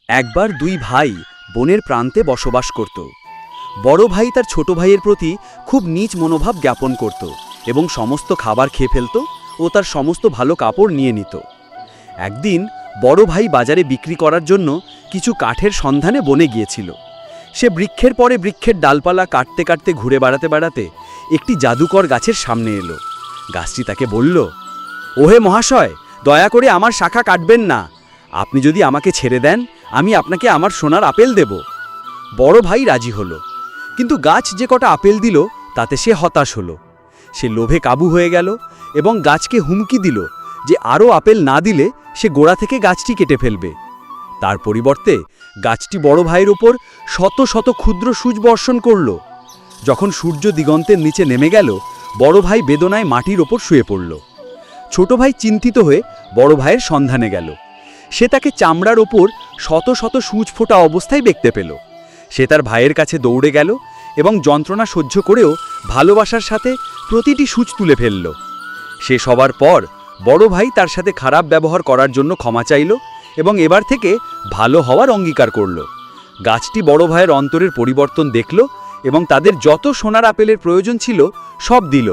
একবার দুই ভাই বনের প্রান্তে বসবাস করত। বড় ভাই তার ছোট ভাইয়ের প্রতি খুব নীচ মনোভাব জ্ঞাপন করত এবং সমস্ত খাবার খেয়ে ফেলত ও তার সমস্ত ভালো কাপড় নিয়ে নিত। একদিন বড় ভাই বাজারে বিক্রি করার জন্য কিছু কাঠের সন্ধানে বনে গিয়েছিল। সে বৃক্ষের পরে বৃক্ষের ডালপালা কাটতে কাটতে ঘুরে বেড়াতে একটি জাদুকর গাছের সামনে এলো। গাছটি তাকে বলল, ওহে মহাশয়, দয়া করে আমার শাখা কাটবেন না। আপনি যদি আমাকে ছেড়ে দেন, আমি আপনাকে আমার সোনার আপেল দেব। বড় ভাই রাজি হলো, কিন্তু গাছ যে কটা আপেল দিল তাতে সে হতাশ হলো। সে লোভে কাবু হয়ে গেল এবং গাছকে হুমকি দিল যে আরও আপেল না দিলে সে গোড়া থেকে গাছটি কেটে ফেলবে। তার পরিবর্তে গাছটি বড় ভাইয়ের ওপর শত শত ক্ষুদ্র সূচ বর্ষণ করল। যখন সূর্য দিগন্তের নিচে নেমে গেল, বড় ভাই বেদনায় মাটির ওপর শুয়ে পড়ল। ছোট ভাই চিন্তিত হয়ে বড় ভাইয়ের সন্ধানে গেল। সে তাকে চামড়ার ওপর শত শত সূচ ফোটা অবস্থায় দেখতে পেল। সে তার ভাইয়ের কাছে দৌড়ে গেল এবং যন্ত্রণা সহ্য করেও ভালোবাসার সাথে প্রতিটি সূচ তুলে ফেলল। সে সবার পর বড় ভাই তার সাথে খারাপ ব্যবহার করার জন্য ক্ষমা চাইল এবং এবার থেকে ভালো হওয়ার অঙ্গীকার করল। গাছটি বড় ভাইয়ের অন্তরের পরিবর্তন দেখল এবং তাদের যত সোনার আপেলের প্রয়োজন ছিল সব দিল।